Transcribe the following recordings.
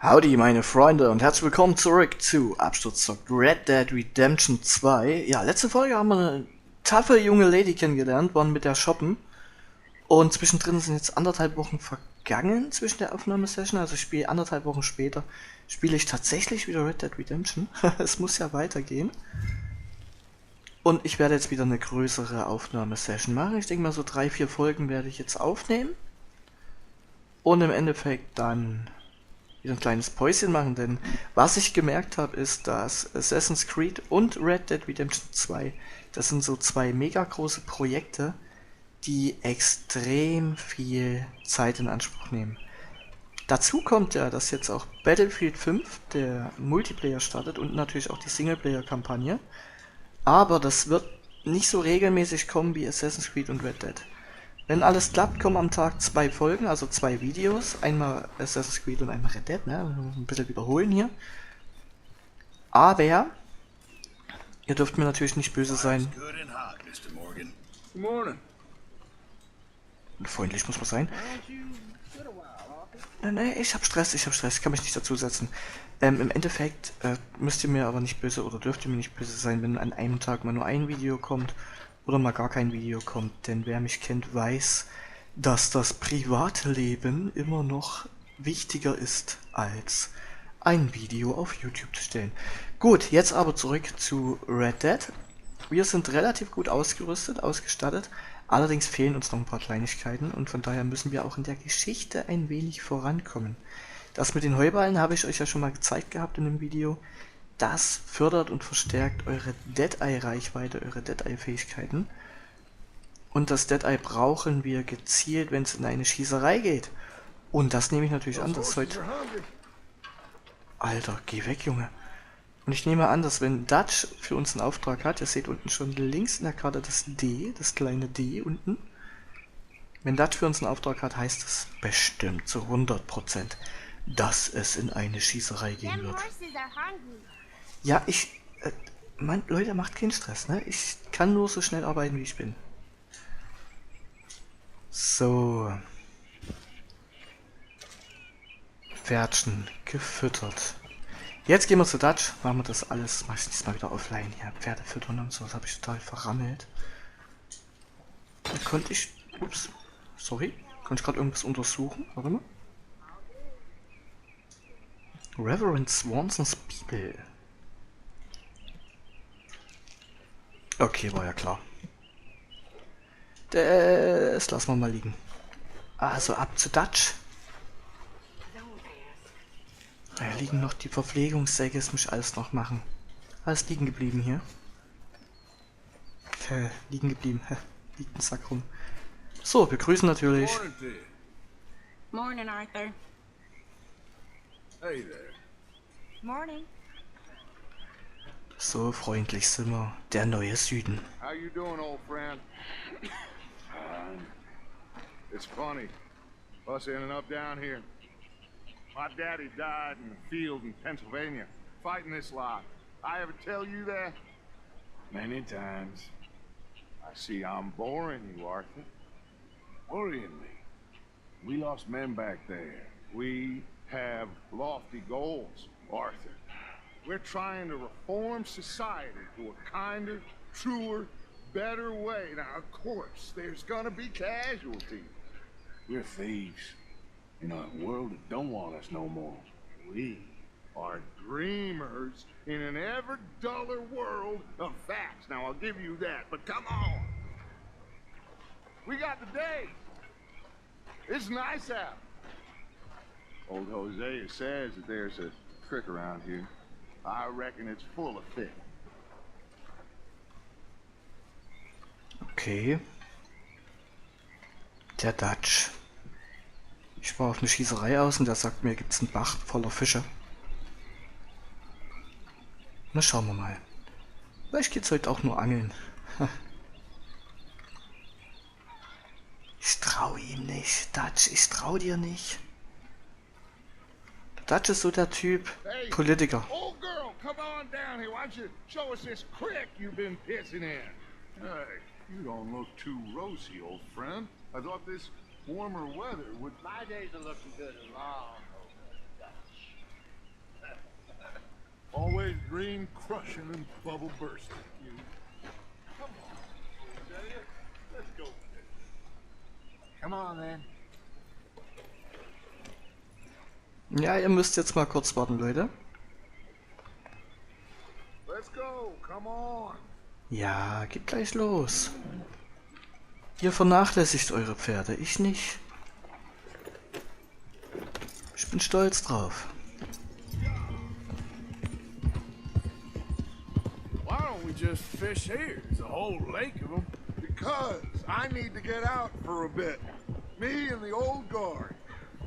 Howdy meine Freunde und herzlich willkommen zurück zu Absturz zockt Red Dead Redemption 2. Ja, letzte Folge haben wir eine taffe junge Lady kennengelernt, waren mit der shoppen. Und zwischendrin sind jetzt 1,5 Wochen vergangen zwischen der Aufnahmesession, also ich spiele 1,5 Wochen später, spiele ich tatsächlich wieder Red Dead Redemption. Es muss ja weitergehen. Und ich werde jetzt wieder eine größere Aufnahmesession machen. Ich denke mal so 3-4 Folgen werde ich jetzt aufnehmen. Und im Endeffekt dann wieder ein kleines Päuschen machen, denn was ich gemerkt habe, ist, dass Assassin's Creed und Red Dead Redemption 2, das sind so zwei mega große Projekte, die extrem viel Zeit in Anspruch nehmen. Dazu kommt ja, dass jetzt auch Battlefield 5, der Multiplayer startet und natürlich auch die Singleplayer-Kampagne, aber das wird nicht so regelmäßig kommen wie Assassin's Creed und Red Dead. Wenn alles klappt, kommen am Tag 2 Folgen, also 2 Videos. Einmal Assassin's Creed und einmal Red Dead, ne? Ein bisschen wiederholen hier. Aber ihr dürft mir natürlich nicht böse sein. Freundlich muss man sein. Nee, ich hab Stress, ich kann mich nicht dazusetzen. Im Endeffekt müsst ihr mir aber nicht böse oder dürft ihr mir nicht böse sein, wenn an einem Tag mal nur ein Video kommt oder mal gar kein Video kommt. Denn wer mich kennt, weiß, dass das Privatleben immer noch wichtiger ist, als ein Video auf YouTube zu stellen. Gut, jetzt aber zurück zu Red Dead. Wir sind relativ gut ausgerüstet, ausgestattet. Allerdings fehlen uns noch ein paar Kleinigkeiten und von daher müssen wir auch in der Geschichte ein wenig vorankommen. Das mit den Heuballen habe ich euch ja schon mal gezeigt gehabt in dem Video. Das fördert und verstärkt eure Deadeye-Reichweite, eure Deadeye-Fähigkeiten. Und das Deadeye brauchen wir gezielt, wenn es in eine Schießerei geht. Und das nehme ich natürlich an, dass heute... Alter, geh weg, Junge. Und ich nehme an, dass wenn Dutch für uns einen Auftrag hat, ihr seht unten schon links in der Karte das D, das kleine D unten. Wenn Dutch für uns einen Auftrag hat, heißt es bestimmt zu 100%, dass es in eine Schießerei gehen wird. Ja, Mann, Leute, macht keinen Stress, ne? Ich kann nur so schnell arbeiten, wie ich bin. So. Pferdchen gefüttert. Jetzt gehen wir zu Dutch, machen wir das alles, mach ich diesmal wieder offline hier. Pferde füttern und so, das habe ich total verrammelt. Da konnte ich, ups, sorry, konnte ich gerade irgendwas untersuchen, warte mal. Reverend Swansons Bibel. Okay, war ja klar. Das lassen wir mal liegen. Also ab zu Dutch. Da liegen noch die Verpflegungssäcke, das muss ich alles noch machen. Alles liegen geblieben hier. Liegen geblieben. Liegt ein Sack rum. So, wir grüßen natürlich. Morning, Arthur. Hey there. Morning. So freundlich sind wir. Der neue Süden. How you doing, old friend? It's funny. Us ending up down here. My daddy died in the field in Pennsylvania, fighting this lot. I ever tell you that? Many times. I see I'm boring you, Arthur. Worrying me. We lost men back there. We have lofty goals, Arthur. We're trying to reform society to a kinder, truer, better way. Now, of course, there's gonna be casualties. We're thieves in a world that don't want us no more. We are dreamers in an ever duller world of facts. Now, I'll give you that, but come on. We got the day. It's nice out. Old Hosea says that there's a trick around here. I reckon it's full of fish. Okay. Der Dutch. Ich war auf eine Schießerei aus und der sagt mir, gibt's einen Bach voller Fische. Na, schauen wir mal. Vielleicht geht's heute auch nur angeln. Ich trau ihm nicht, Dutch, ich trau dir nicht. Der Dutch ist so der Typ Politiker. Old girl, come on down here. Why don't you show us this creek you've been pissing in? Hey, you don't look too rosy, old friend. I thought this warmer weather would... My days are looking good and long, Dutch. Always green crushing and bubble bursting. You. Come on, Hosea. Let's go. Come on, then. Ja, ihr müsst jetzt mal kurz warten, Leute. Let's go. Come on. Ja, geht gleich los. Ihr vernachlässigt eure Pferde, ich nicht. Ich bin stolz drauf. Why don't we just fish here? There's a whole lake of them. Because I need to get out for a bit. Me and the old guard.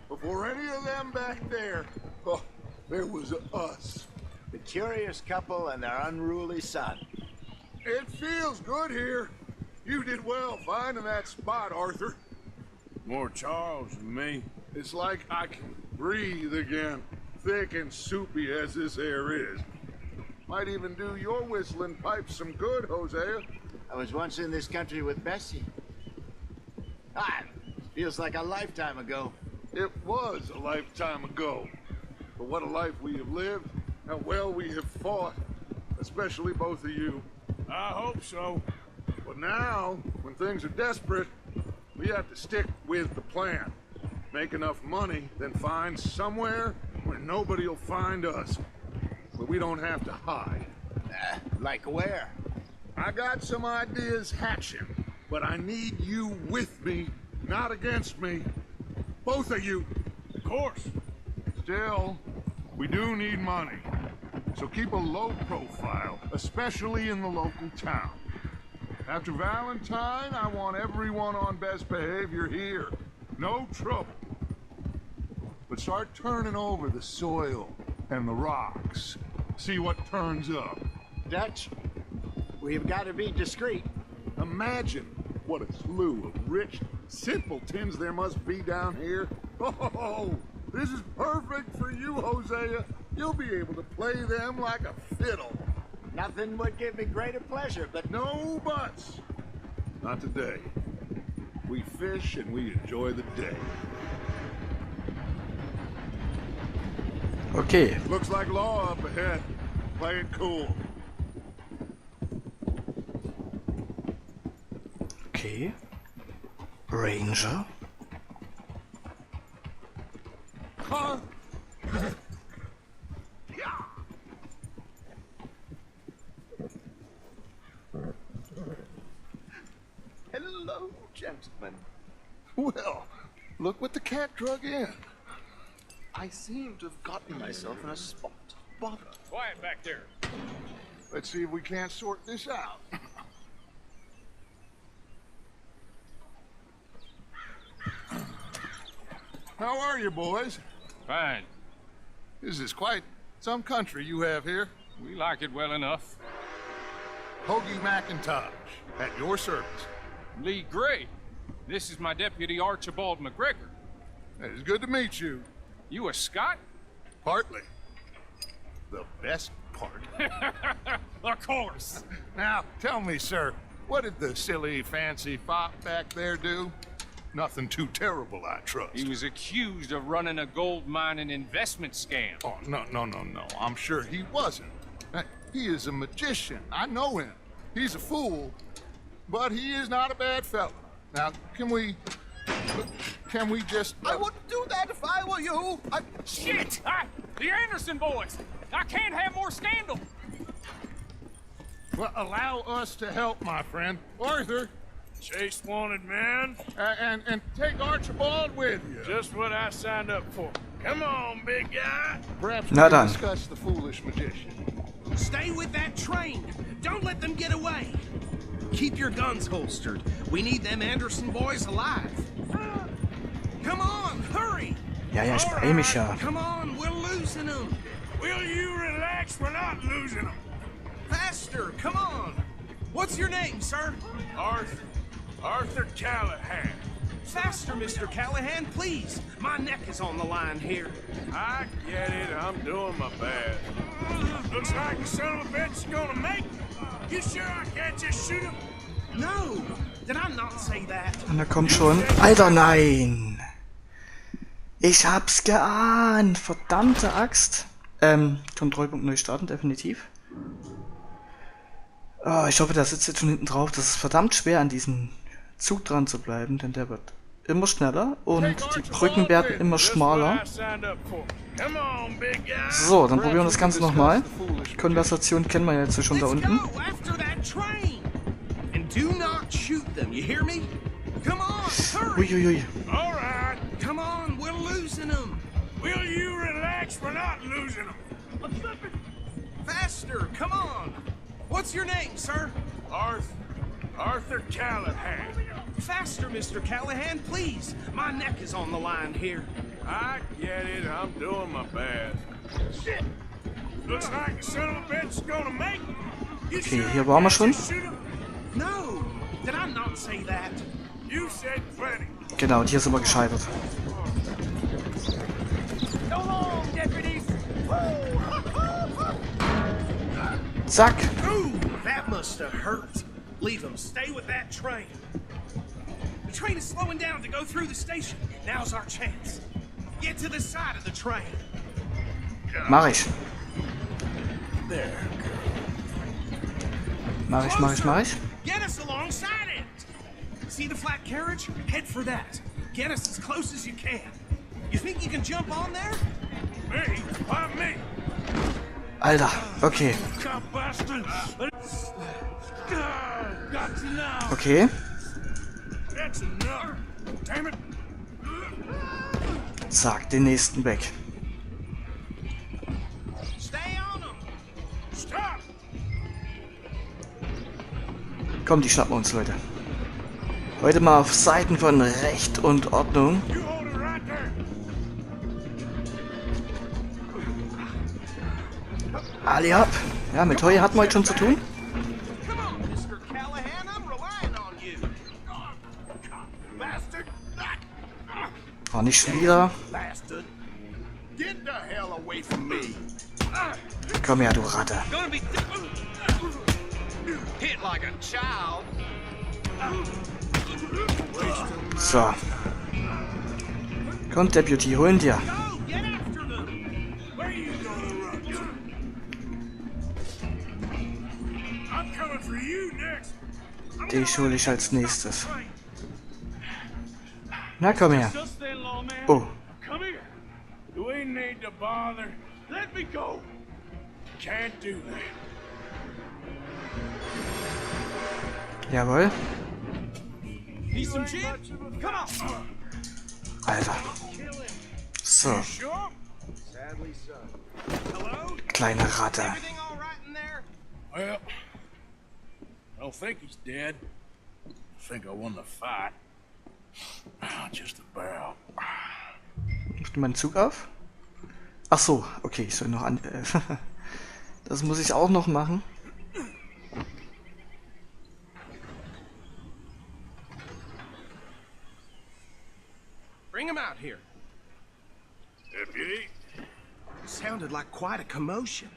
Before any of them back there, oh, there was us. The curious couple and their unruly son. It feels good here. You did well finding that spot, Arthur. More Charles than me. It's like I can breathe again, thick and soupy as this air is. Might even do your whistling pipes some good, Hosea. I was once in this country with Bessie. Feels like a lifetime ago. It was a lifetime ago. But what a life we have lived, how well we have fought, especially both of you. I hope so. But now, when things are desperate, we have to stick with the plan. Make enough money, then find somewhere where nobody will find us. Where we don't have to hide. Like where? I got some ideas hatching, but I need you with me, not against me. Both of you. Of course. Still, we do need money. So keep a low profile, especially in the local town. After Valentine, I want everyone on best behavior here. No trouble. But start turning over the soil and the rocks. See what turns up. Dutch, we've got to be discreet. Imagine what a slew of rich simpletons there must be down here. Oh, this is perfect for you, Hosea. You'll be able to play them like a fiddle. Nothing would give me greater pleasure, but No buts. Not today. We fish and we enjoy the day. Okay, Looks like law up ahead. Play it cool. okay. Ranger. Huh? hello, gentlemen. Well, look what the cat drug in. I seem to have gotten myself in a spot of bother. Quiet back there. Let's see if we can't sort this out. How are you, boys? Fine. This is quite some country you have here. We like it well enough. Hoagie McIntosh, at your service. Lee Gray. This is my deputy Archibald McGregor. It's good to meet you. You a Scot? Partly. The best part. Of course. Now, tell me, sir, what did the silly, fancy fop back there do? Nothing too terrible, I trust. He was accused of running a gold mining investment scam. Oh, no. I'm sure he wasn't. He is a magician. I know him. He's a fool, but he is not a bad fellow. Now, can we just... I wouldn't do that if I were you. Shit! The Anderson boys! I can't have more scandal! Well, allow us to help, my friend. Arthur, Chase wanted man. and take Archibald with you. Just what I signed up for. Come on, big guy. Perhaps we Na can dann. discuss the foolish magician. Stay with that train. Don't let them get away. Keep your guns holstered. We need them Anderson boys alive. Come on, hurry. Ja, ich beeil mich ja. Come on, we're losing them. Will you relax? We're not losing them. Faster, come on. What's your name, sir? Arthur Callahan. Faster, Mr. Callahan, please. My neck is on the line here. I get it. I'm doing my best. Looks like the son of a bitch is gonna make it. You sure I can't just shoot him? No, did I not say that? Und er kommt schon. Alter, nein! Ich hab's geahnt! Verdammte Axt! Kontrollpunkt neu starten, definitiv. Oh, ich hoffe, der sitzt jetzt schon hinten drauf. Das ist verdammt schwer, an diesem Zug dran zu bleiben, denn der wird immer schneller und die Brücken werden immer schmaler. So, dann probieren wir das Ganze nochmal. Konversation kennen wir ja jetzt schon da unten. Uiuiui. Come on, we're losing them. Will you relax? We're not losing them. Faster, come on. What's your name, sir? Arthur Callahan. Faster, Mr. Callahan, please. My neck is on the line here. I get it. I'm doing my best. Shit. Looks like the son of a bitch is gonna make it. Okay, hier waren wir schon. No, did I not say that? You said plenty. Genau, und hier sind wir gescheitert. Zack. Ooh, that must have hurt. Leave them. Stay with that train. The train is slowing down to go through the station. Now's our chance. Get to the side of the train. Mach ich. There. Mach ich. Get us alongside it. See the flat carriage? Head for that. Get us as close as you can. You think you can jump on there? Me? Why me? Alter, okay. Okay. That's enough. Damn it. Zack, den nächsten weg. Stay on them. Stop. Komm, die schnappen wir uns, Leute. Heute mal auf Seiten von Recht und Ordnung. You hold it right there. Ali ab. Ja, mit Heu hatten wir heute schon zu tun. Come on, Mr. Callahan, I'm relying on you. Bastard. Oh, nicht schon wieder. Bastard. Get the hell away from me. Komm her, du Ratte. Gonna be hit like a child. So. Komm, Deputy, holen dir. Go, get after them. Where you gonna run to? I'm coming for you next. Dich hole ich als nächstes. Na, komm her. Just stay low, man. Oh. Come here. You ain't need to bother. Let me go. Can't do that. Jawohl. Need some gin? Come on. Alter. So, Sure? Sadly so. Hello? kleine Ratte. Everything all right in there? Well, I don't think he's dead. I think I won the fight. Just about. Macht mein Zug auf? Ach so, okay, ich soll noch an... das muss ich auch noch machen. Bring him out here. Deputy, Sounded like quite a commotion.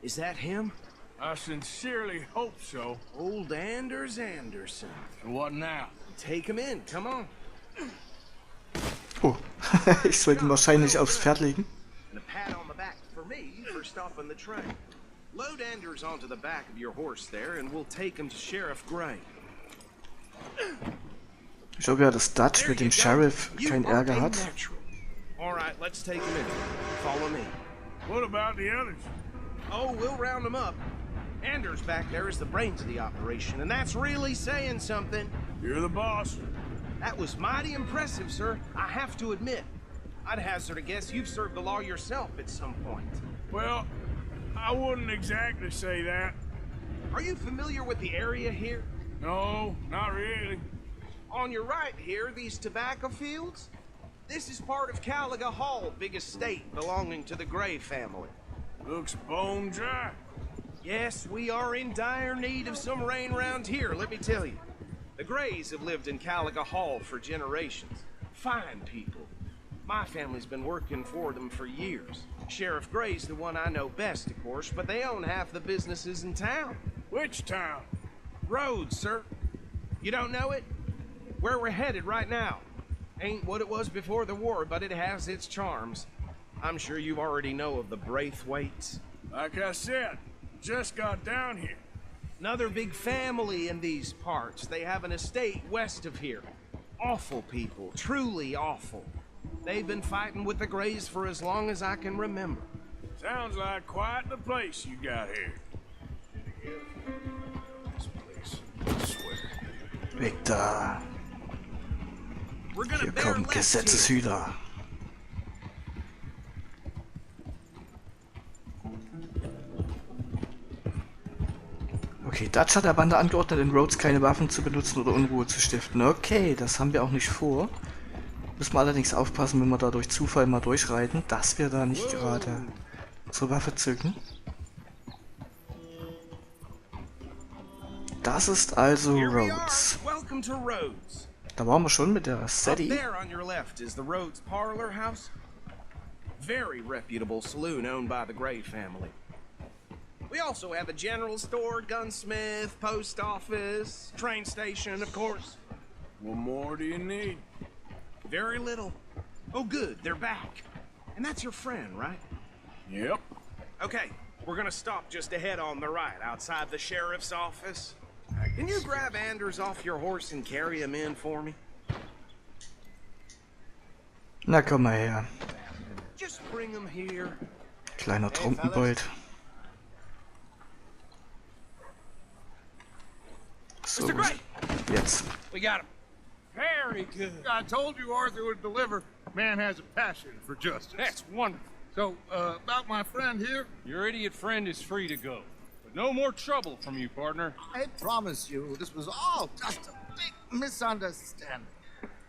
Is that him? I sincerely hope so. Old Anders Anderson. And what now? Take him in, come on. Oh, ich sollte ihn wahrscheinlich aufs Pferd legen. And a pat on the back for me for stopping the train. Load Anders onto the back of your horse there, and we'll take him to Sheriff Gray. Ich hoffe ja, dass Dutch mit dem Sheriff keinen Ärger hat. All right, let's take him in. Follow me. What about the others? Oh, we'll round them up. Anders back there is the brains of the operation, and that's really saying something. You're the boss. That was mighty impressive, sir. I have to admit. I'd hazard a guess you've served the law yourself at some point. Well, I wouldn't exactly say that. Are you familiar with the area here? No, not really. On your right here, these tobacco fields? This is part of Caliga Hall, big estate belonging to the Gray family. Looks bone dry. Yes, we are in dire need of some rain around here, let me tell you. The Grays have lived in Caliga Hall for generations. Fine people. My family's been working for them for years. Sheriff Gray's the one I know best, of course, but they own half the businesses in town. Which town? Rhodes, sir. You don't know it? Where we're headed right now. Ain't what it was before the war, but it has its charms. I'm sure you already know of the Braithwaites. Like I said, just got down here. Another big family in these parts. They have an estate west of here. Awful people, truly awful. They've been fighting with the Greys for as long as I can remember. Sounds like quite the place you got here. This place, I swear. Weg da. We're gonna Hier bear kommen left here. Gesetzeshüter. Okay, Dutch hat der Bande angeordnet, in Rhodes keine Waffen zu benutzen oder Unruhe zu stiften. Okay, das haben wir auch nicht vor. Müssen wir allerdings aufpassen, wenn wir da durch Zufall mal durchreiten, dass wir da nicht gerade zur Waffe zücken. Das ist also Here we are. Rhodes. Welcome to Rhodes. Da waren wir schon mit der Up Sadie. there on your left is the Rhodes Parlor House. Very reputable saloon owned by the Gray family. We also have a general store, gunsmith, post office, train station, of course. What more do you need? Very little. Oh, good, they're back. And that's your friend, right? Yep. Okay, we're gonna stop just ahead on the right, outside the sheriff's office. Can you grab Anders off your horse and carry him in for me? Na komm mal her. Just bring him here. Kleiner Trompenbold. So, Mr. Gray, jetzt. we got him. Very good. I told you Arthur would deliver. Man has a passion for justice. That's wonderful. So, about my friend here, Your idiot friend is free to go. But no more trouble from you, partner. I promise you, this was all just a big misunderstanding.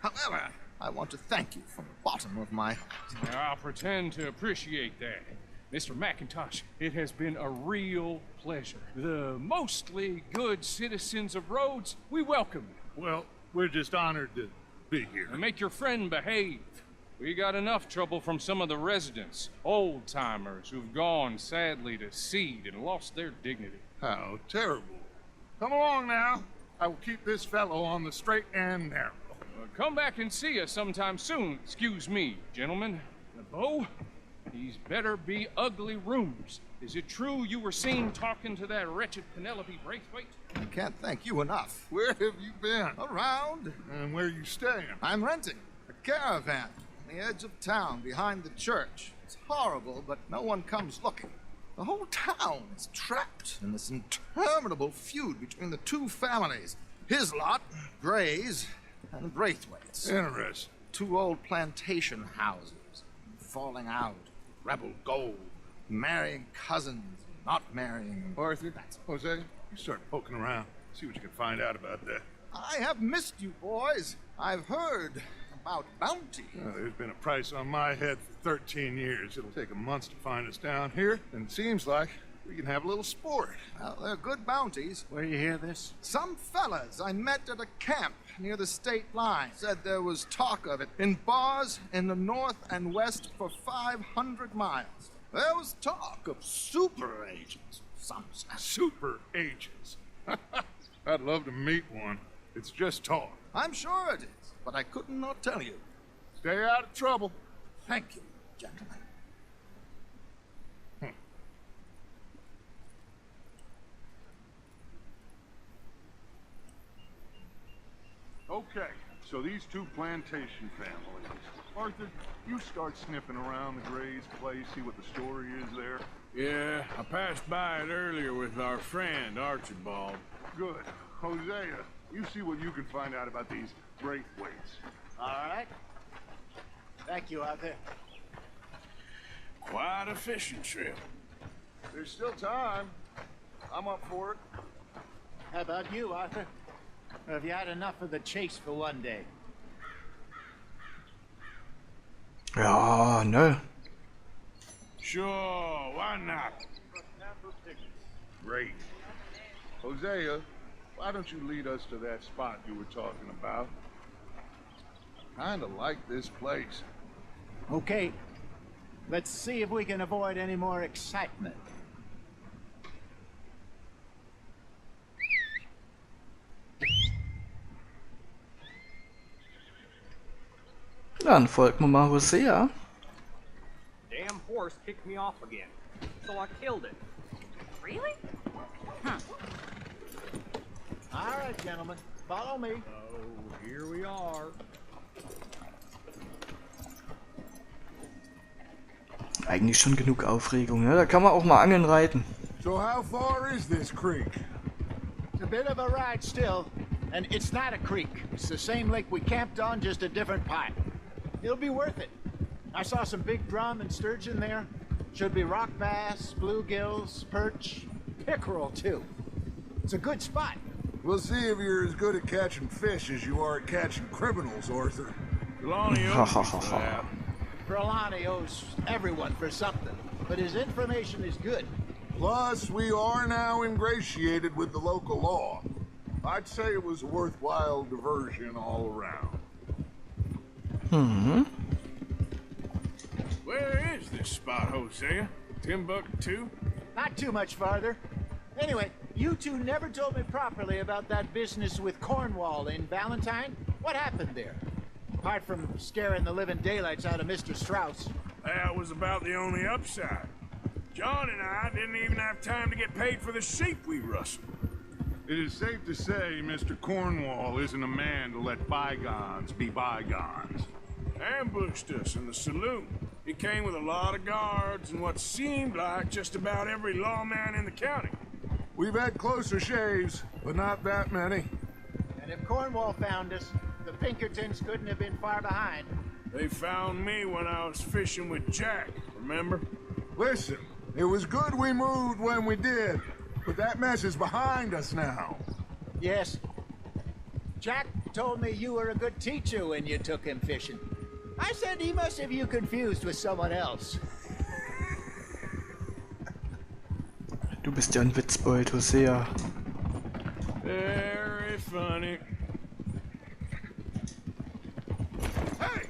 However, I want to thank you from the bottom of my heart. Now, I'll pretend to appreciate that. Mr. McIntosh, it has been a real pleasure. The mostly good citizens of Rhodes, we welcome you. well, we're just honored to be here. And make your friend behave. We got enough trouble from some of the residents, old-timers who've gone, sadly, to seed and lost their dignity. How terrible. Come along now. I will keep this fellow on the straight and narrow. Come back and see us sometime soon. Excuse me, gentlemen. Beau, these better be ugly rooms. Is it true you were seen talking to that wretched Penelope Braithwaite? I can't thank you enough. Where have you been? Around, And where you staying? I'm renting a caravan on the edge of town behind the church. It's horrible, but no one comes looking. The whole town is trapped in this interminable feud between the two families. His lot, Gray's, and Braithwaite's. Interesting. Two old plantation houses, falling out, rebel gold, marrying cousins, not marrying. Arthur, Jose, you start poking around. See what you can find out about that. I have missed you, boys. I've heard about bounty. There's been a price on my head for 13 years. It'll take a month to find us down here, and it seems like we can have a little sport. Well, they're good bounties. Where you hear this? Some fellas I met at a camp near the state line said there was talk of it in bars in the north and west for 500 miles. There was talk of super agents. Some said. Super agents. I'd love to meet one. It's just talk. I'm sure it is, but I couldn't not tell you. Stay out of trouble. Thank you, gentlemen. Okay, so these two plantation families. Arthur, you start sniffing around the Gray's place, see what the story is there. Yeah, I passed by it earlier with our friend, Archibald. Good. Hosea, you see what you can find out about these Braithwaites. All right. Thank you, Arthur. Quite a fishing trip. There's still time. I'm up for it. How about you, Arthur? Or have you had enough of the chase for one day? Ja, ne. Sure, why not? Great. Hosea, why don't you lead us to that spot you were talking about? Kinda like this place. Okay. Let's see if we can avoid any more excitement. Dann folgen wir mal Hosea. Damn horse kicked me off again. So I killed it. Really? Huh. All right, gentlemen, follow me. Oh, here we are. Eigentlich schon genug Aufregung, ne? Da kann man auch mal angeln reiten. So how far is this creek? It's a bit of a ride still, and it's not a creek. It's the same lake we camped on, just a different pipe. It'll be worth it. I saw some big drum and sturgeon there. Should be rock bass, bluegills, perch, pickerel too. It's a good spot. We'll see if you're as good at catching fish as you are at catching criminals, Arthur. Lonnie owes me for that. Brolani owes everyone for something, but his information is good. Plus, we are now ingratiated with the local law. I'd say it was a worthwhile diversion all around. Where is this spot, Hosea? Timbuktu? Not too much farther. Anyway, you two never told me properly about that business with Cornwall in Valentine. What happened there? Apart from scaring the living daylights out of Mr. Strauss. That was about the only upside. John and I didn't even have time to get paid for the sheep we rustled. It is safe to say Mr. Cornwall isn't a man to let bygones be bygones. Ambushed us in the saloon. He came with a lot of guards and what seemed like just about every lawman in the county. We've had closer shaves, but not that many. And if Cornwall found us, the Pinkertons couldn't have been far behind. They found me when I was fishing with Jack, remember? Listen, it was good we moved when we did, but that mess is behind us now. Yes. Jack told me you were a good teacher when you took him fishing. I said he must have you confused with someone else. Du bist ja ein Witzbold, Hosea. Very funny. Hey!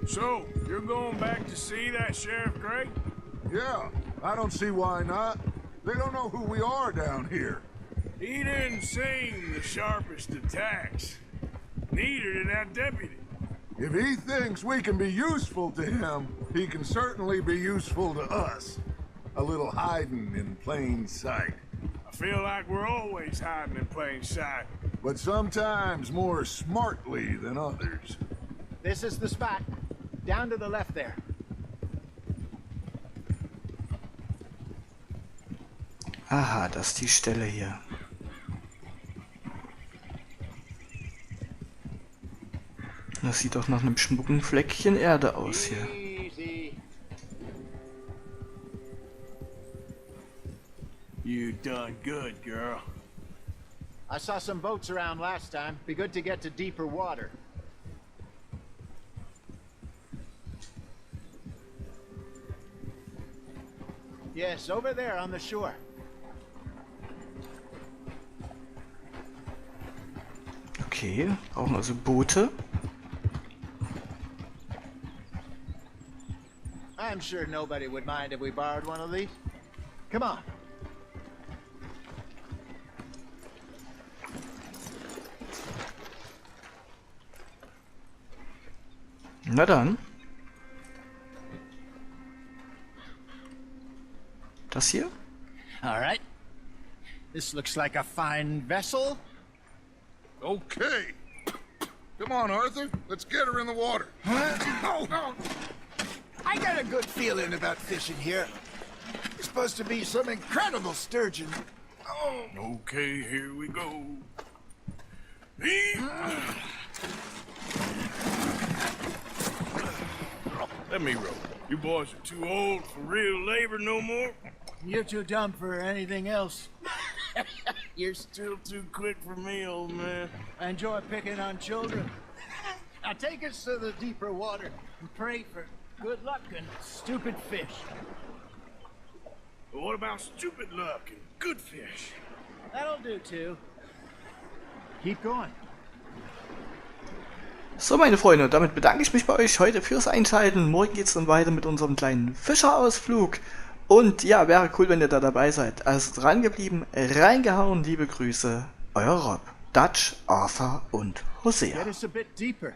So, you're going back to see that Sheriff Gray? Yeah, I don't see why not. They don't know who we are down here. He didn't seem the sharpest attacks. Neither did that deputy. If he thinks we can be useful to him, he can certainly be useful to us. A little hiding in plain sight. I feel like we're always hiding in plain sight. But sometimes more smartly than others. This is the spot. Down to the left there. Aha, das ist die Stelle hier. Das sieht doch nach einem schmucken Fleckchen Erde aus hier. Easy. You done good, girl. I saw some boats around last time. Be good to get to deeper water. Yes, over there on the shore. Okay, brauchen also Boote. I'm sure nobody would mind if we borrowed one of these. Come on. Na dann. Das hier? All right. This looks like a fine vessel. Okay. Come on, Arthur. Let's get her in the water. Oh, I got a good feeling about fishing here. It's supposed to be some incredible sturgeon. Oh. Okay, here we go. Let me roll. You boys are too old for real labor no more. You're too dumb for anything else. You're still too quick for me, old man. I enjoy picking on children. Now take us to the deeper water and pray for good luck and stupid fish. But what about stupid luck and good fish? That'll do too. Keep going. So, meine Freunde, damit bedanke ich mich bei euch heute fürs Einschalten. Morgen geht es dann weiter mit unserem kleinen Fischerausflug. Und ja, wäre cool, wenn ihr da dabei seid. Also dran geblieben, reingehauen, liebe Grüße, euer Rob, Dutch, Arthur und Hosea. Get us a bit deeper.